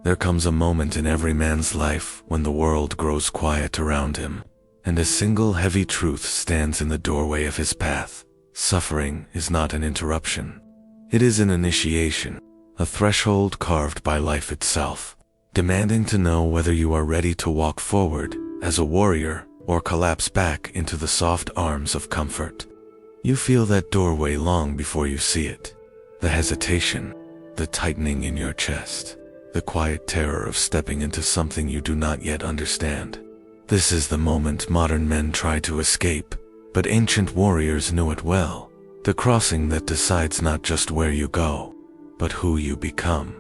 There comes a moment in every man's life when the world grows quiet around him, and a single heavy truth stands in the doorway of his path. Suffering is not an interruption. It is an initiation, a threshold carved by life itself, demanding to know whether you are ready to walk forward as a warrior or collapse back into the soft arms of comfort. You feel that doorway long before you see it. The hesitation, the tightening in your chest, the quiet terror of stepping into something you do not yet understand. This is the moment modern men try to escape, but ancient warriors knew it well. The crossing that decides not just where you go, but who you become.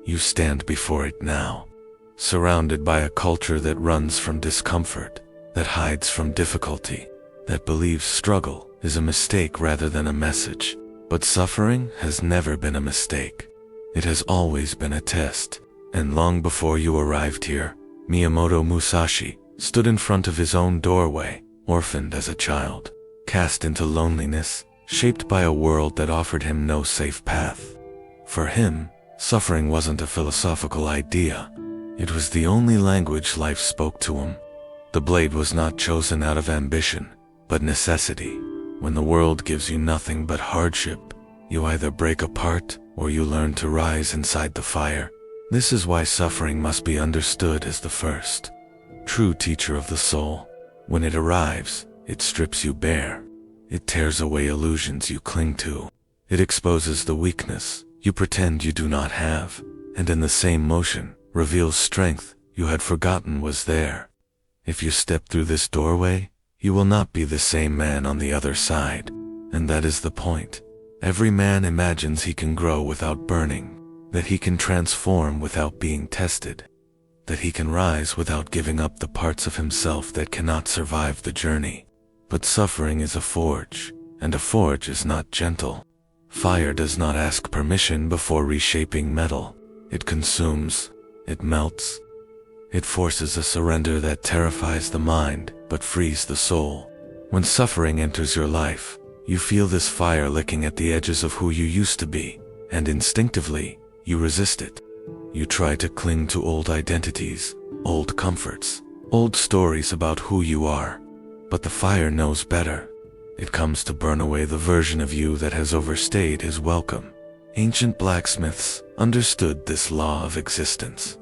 You stand before it now, surrounded by a culture that runs from discomfort, that hides from difficulty, that believes struggle is a mistake rather than a message. But suffering has never been a mistake. It has always been a test. And long before you arrived here, Miyamoto Musashi stood in front of his own doorway, orphaned as a child, cast into loneliness, shaped by a world that offered him no safe path. For him, suffering wasn't a philosophical idea. It was the only language life spoke to him. The blade was not chosen out of ambition, but necessity. When the world gives you nothing but hardship, you either break apart or you learn to rise inside the fire. This is why suffering must be understood as the first true teacher of the soul. When it arrives, it strips you bare. It tears away illusions you cling to. It exposes the weakness you pretend you do not have, and in the same motion, reveals strength you had forgotten was there. If you step through this doorway, you will not be the same man on the other side, and that is the point. Every man imagines he can grow without burning, that he can transform without being tested, that he can rise without giving up the parts of himself that cannot survive the journey. But suffering is a forge, and a forge is not gentle. Fire does not ask permission before reshaping metal. It consumes, it melts. It forces a surrender that terrifies the mind, but frees the soul. When suffering enters your life, you feel this fire licking at the edges of who you used to be, and instinctively, you resist it. You try to cling to old identities, old comforts, old stories about who you are. But the fire knows better. It comes to burn away the version of you that has overstayed his welcome. Ancient blacksmiths understood this law of existence.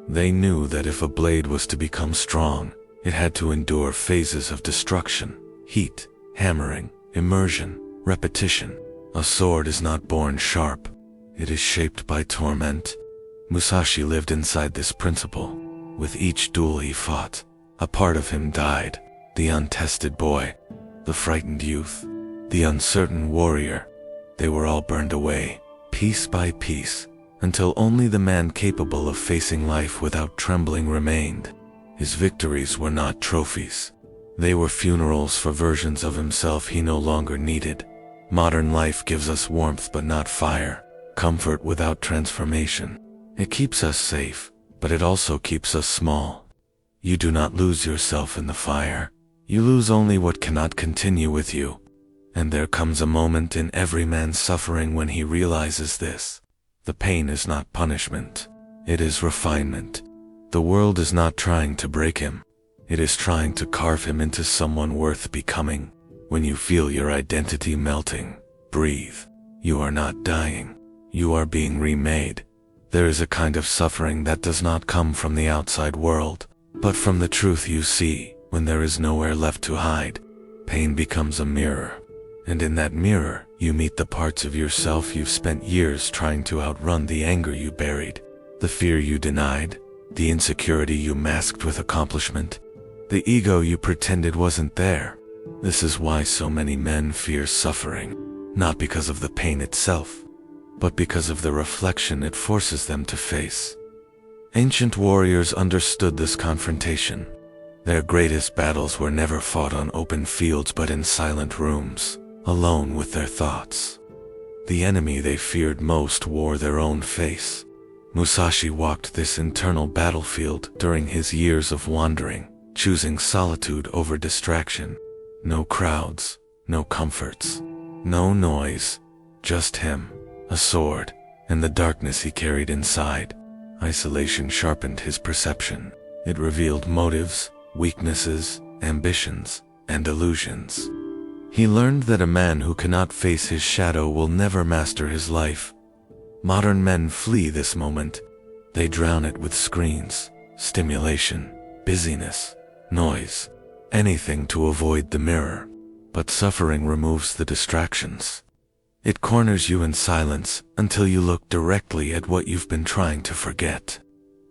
They knew that if a blade was to become strong, it had to endure phases of destruction, heat, hammering, immersion, repetition. A sword is not born sharp. It is shaped by torment. Musashi lived inside this principle. With each duel he fought, a part of him died. The untested boy, the frightened youth, the uncertain warrior. They were all burned away, piece by piece, until only the man capable of facing life without trembling remained. His victories were not trophies. They were funerals for versions of himself he no longer needed. Modern life gives us warmth but not fire, comfort without transformation. It keeps us safe, but it also keeps us small. You do not lose yourself in the fire. You lose only what cannot continue with you. And there comes a moment in every man's suffering when he realizes this. The pain is not punishment. It is refinement. The world is not trying to break him. It is trying to carve him into someone worth becoming. When you feel your identity melting, breathe. You are not dying. You are being remade. There is a kind of suffering that does not come from the outside world, but from the truth you see. When there is nowhere left to hide, pain becomes a mirror. And in that mirror, you meet the parts of yourself you've spent years trying to outrun, the anger you buried, the fear you denied, the insecurity you masked with accomplishment, the ego you pretended wasn't there. This is why so many men fear suffering, not because of the pain itself, but because of the reflection it forces them to face. Ancient warriors understood this confrontation. Their greatest battles were never fought on open fields but in silent rooms, alone with their thoughts. The enemy they feared most wore their own face. Musashi walked this internal battlefield during his years of wandering, choosing solitude over distraction. No crowds, no comforts, no noise, just him, a sword, and the darkness he carried inside. Isolation sharpened his perception. It revealed motives, weaknesses, ambitions, and illusions. He learned that a man who cannot face his shadow will never master his life. Modern men flee this moment. They drown it with screens, stimulation, busyness, noise, anything to avoid the mirror. But suffering removes the distractions. It corners you in silence until you look directly at what you've been trying to forget.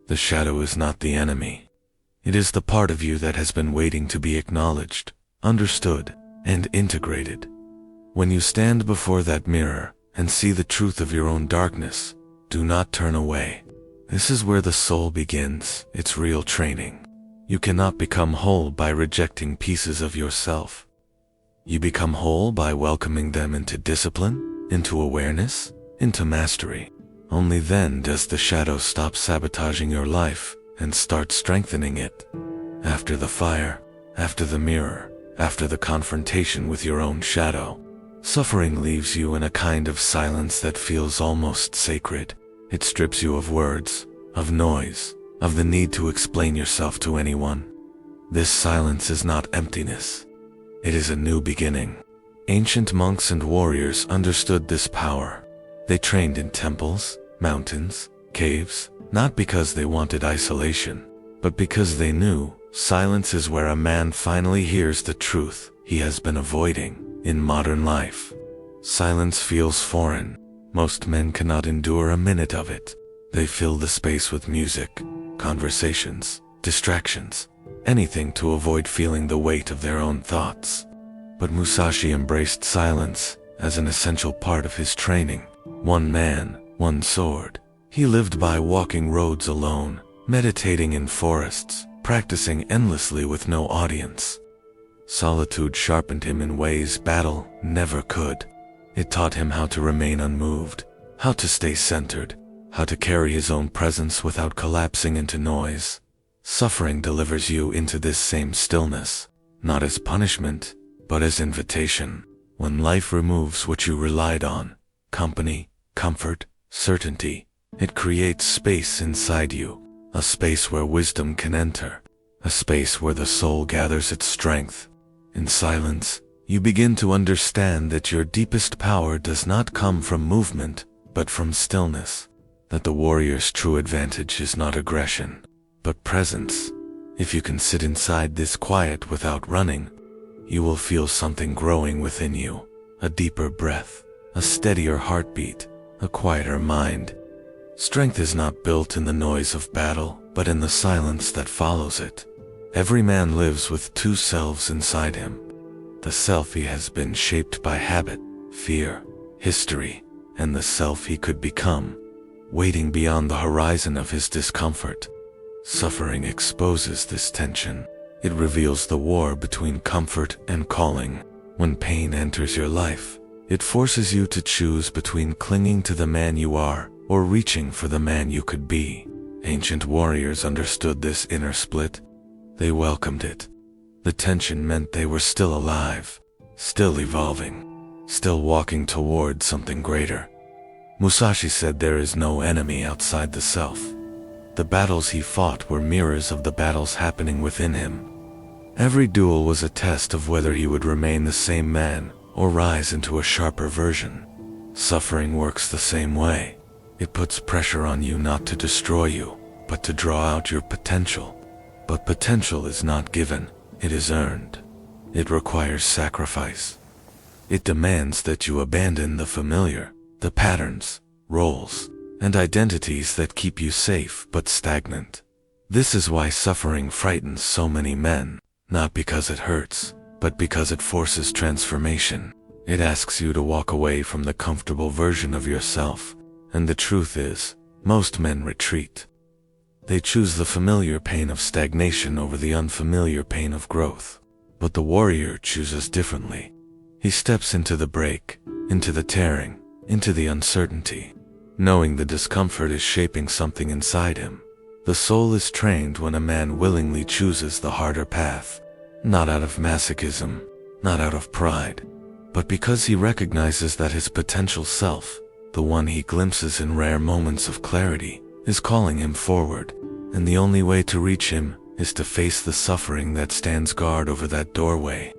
The shadow is not the enemy. It is the part of you that has been waiting to be acknowledged, understood, and integrated. When you stand before that mirror and see the truth of your own darkness, do not turn away. This is where the soul begins its real training. You cannot become whole by rejecting pieces of yourself. You become whole by welcoming them into discipline, into awareness, into mastery. Only then does the shadow stop sabotaging your life and start strengthening it. After the fire, after the mirror, after the confrontation with your own shadow, suffering leaves you in a kind of silence that feels almost sacred. It strips you of words, of noise, of the need to explain yourself to anyone. This silence is not emptiness. It is a new beginning. Ancient monks and warriors understood this power. They trained in temples, mountains, caves, not because they wanted isolation, but because they knew silence is where a man finally hears the truth he has been avoiding in modern life. Silence feels foreign. Most men cannot endure a minute of it. They fill the space with music, conversations, distractions, anything to avoid feeling the weight of their own thoughts. But Musashi embraced silence as an essential part of his training. One man, one sword. He lived by walking roads alone, meditating in forests, practicing endlessly with no audience. Solitude sharpened him in ways battle never could. It taught him how to remain unmoved, how to stay centered, how to carry his own presence without collapsing into noise. Suffering delivers you into this same stillness, not as punishment, but as invitation. When life removes what you relied on, company, comfort, certainty, it creates space inside you, a space where wisdom can enter, a space where the soul gathers its strength. In silence, you begin to understand that your deepest power does not come from movement, but from stillness, that the warrior's true advantage is not aggression, but presence. If you can sit inside this quiet without running, you will feel something growing within you, a deeper breath, a steadier heartbeat, a quieter mind. Strength is not built in the noise of battle, but in the silence that follows it. Every man lives with two selves inside him. The self he has been shaped by habit, fear, history, and the self he could become, waiting beyond the horizon of his discomfort. Suffering exposes this tension. It reveals the war between comfort and calling. When pain enters your life, it forces you to choose between clinging to the man you are or reaching for the man you could be. Ancient warriors understood this inner split. They welcomed it. The tension meant they were still alive, still evolving, still walking toward something greater. Musashi said there is no enemy outside the self. The battles he fought were mirrors of the battles happening within him. Every duel was a test of whether he would remain the same man or rise into a sharper version. Suffering works the same way. It puts pressure on you not to destroy you, but to draw out your potential. But potential is not given, it is earned. It requires sacrifice. It demands that you abandon the familiar, the patterns, roles, and identities that keep you safe but stagnant. This is why suffering frightens so many men, not because it hurts, but because it forces transformation. It asks you to walk away from the comfortable version of yourself, and the truth is, most men retreat. They choose the familiar pain of stagnation over the unfamiliar pain of growth. But the warrior chooses differently. He steps into the break, into the tearing, into the uncertainty, knowing the discomfort is shaping something inside him. The soul is trained when a man willingly chooses the harder path, not out of masochism, not out of pride, but because he recognizes that his potential self, the one he glimpses in rare moments of clarity, is calling him forward, and the only way to reach him is to face the suffering that stands guard over that doorway.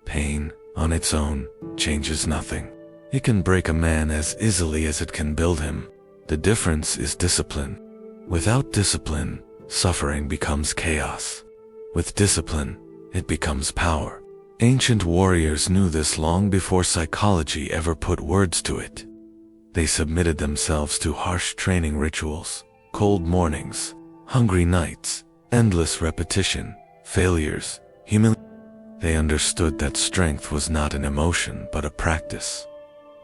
Pain, on its own, changes nothing. It can break a man as easily as it can build him. The difference is discipline. Without discipline, suffering becomes chaos. With discipline, it becomes power. Ancient warriors knew this long before psychology ever put words to it. They submitted themselves to harsh training rituals, cold mornings, hungry nights, endless repetition, failures, humiliation. They understood that strength was not an emotion but a practice.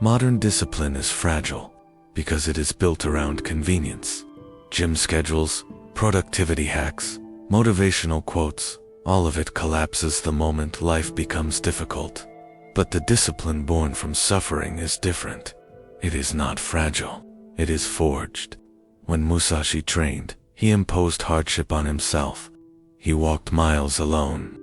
Modern discipline is fragile because it is built around convenience. Gym schedules, productivity hacks, motivational quotes, all of it collapses the moment life becomes difficult. But the discipline born from suffering is different. It is not fragile. It is forged. When Musashi trained, he imposed hardship on himself. He walked miles alone.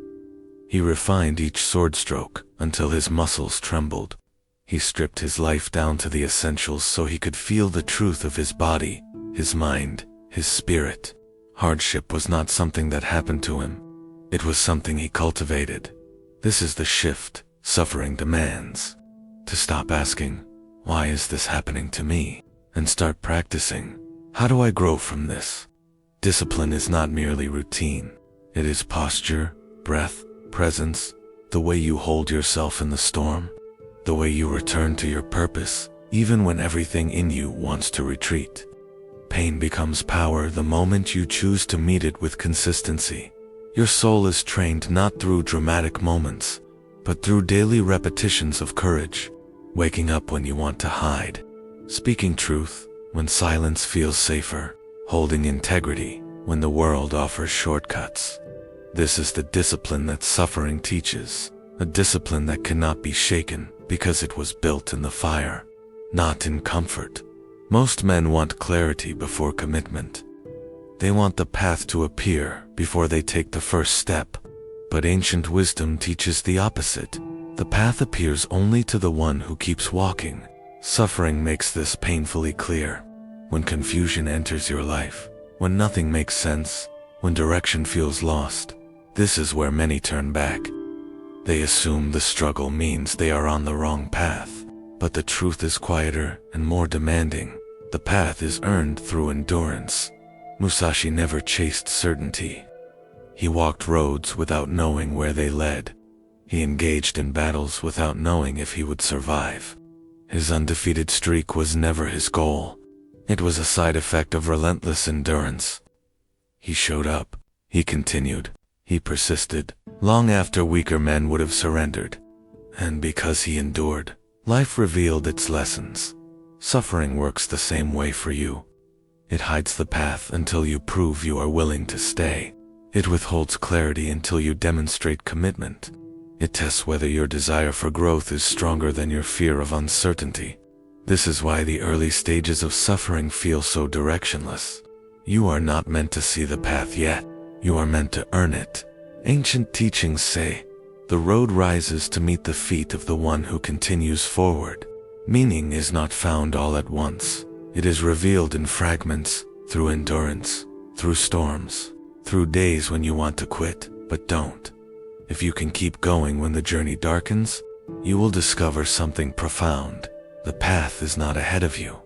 He refined each sword stroke until his muscles trembled. He stripped his life down to the essentials so he could feel the truth of his body, his mind, his spirit. Hardship was not something that happened to him. It was something he cultivated. This is the shift suffering demands. To stop asking, "Why is this happening to me?" and start practicing, "How do I grow from this?" Discipline is not merely routine. It is posture, breath, presence, the way you hold yourself in the storm, the way you return to your purpose, even when everything in you wants to retreat. Pain becomes power the moment you choose to meet it with consistency. Your soul is trained not through dramatic moments, but through daily repetitions of courage, waking up when you want to hide, speaking truth when silence feels safer, holding integrity when the world offers shortcuts. This is the discipline that suffering teaches, a discipline that cannot be shaken because it was built in the fire, not in comfort. Most men want clarity before commitment. They want the path to appear before they take the first step. But ancient wisdom teaches the opposite. The path appears only to the one who keeps walking. Suffering makes this painfully clear. When confusion enters your life, when nothing makes sense, when direction feels lost, this is where many turn back. They assume the struggle means they are on the wrong path. But the truth is quieter and more demanding. The path is earned through endurance. Musashi never chased certainty. He walked roads without knowing where they led. He engaged in battles without knowing if he would survive. His undefeated streak was never his goal. It was a side effect of relentless endurance. He showed up. He continued. He persisted, long after weaker men would have surrendered. And because he endured, life revealed its lessons. Suffering works the same way for you. It hides the path until you prove you are willing to stay. It withholds clarity until you demonstrate commitment. It tests whether your desire for growth is stronger than your fear of uncertainty. This is why the early stages of suffering feel so directionless. You are not meant to see the path yet. You are meant to earn it. Ancient teachings say, "The road rises to meet the feet of the one who continues forward." Meaning is not found all at once. It is revealed in fragments, through endurance, through storms, through days when you want to quit, but don't. If you can keep going when the journey darkens, you will discover something profound. The path is not ahead of you.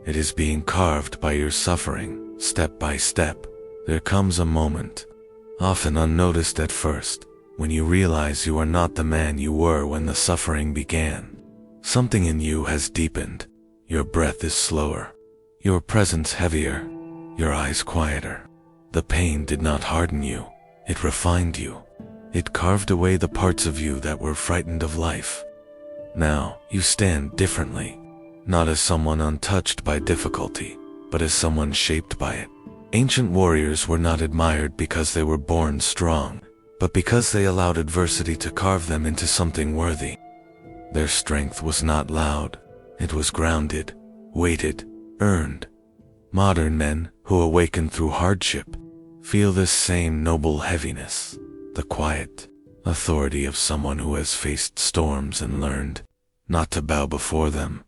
It is being carved by your suffering, step by step. There comes a moment, often unnoticed at first, when you realize you are not the man you were when the suffering began. Something in you has deepened. Your breath is slower, your presence heavier, your eyes quieter. The pain did not harden you, it refined you. It carved away the parts of you that were frightened of life. Now, you stand differently, not as someone untouched by difficulty, but as someone shaped by it. Ancient warriors were not admired because they were born strong, but because they allowed adversity to carve them into something worthy. Their strength was not loud, it was grounded, weighted, earned. Modern men, who awaken through hardship, feel this same noble heaviness, the quiet authority of someone who has faced storms and learned not to bow before them.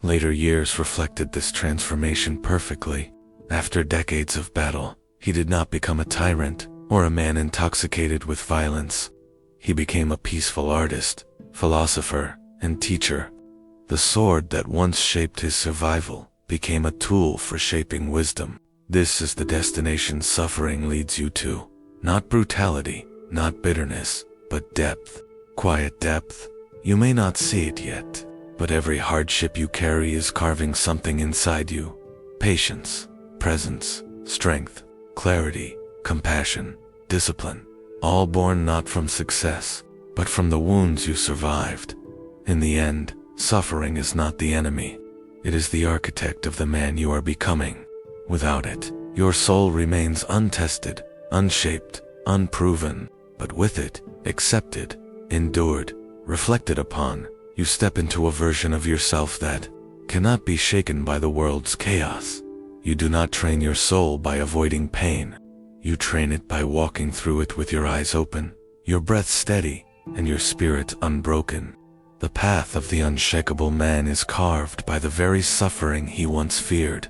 Later years reflected this transformation perfectly. After decades of battle, he did not become a tyrant or a man intoxicated with violence. He became a peaceful artist, philosopher, and teacher. The sword that once shaped his survival became a tool for shaping wisdom. This is the destination suffering leads you to. Not brutality, not bitterness, but depth. Quiet depth. You may not see it yet, but every hardship you carry is carving something inside you. Patience, presence, strength, clarity, compassion, discipline, all born not from success, but from the wounds you survived. In the end, suffering is not the enemy. It is the architect of the man you are becoming. Without it, your soul remains untested, unshaped, unproven, but with it, accepted, endured, reflected upon, you step into a version of yourself that cannot be shaken by the world's chaos. You do not train your soul by avoiding pain. You train it by walking through it with your eyes open, your breath steady, and your spirit unbroken. The path of the unshakable man is carved by the very suffering he once feared,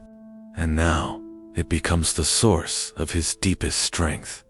and now it becomes the source of his deepest strength.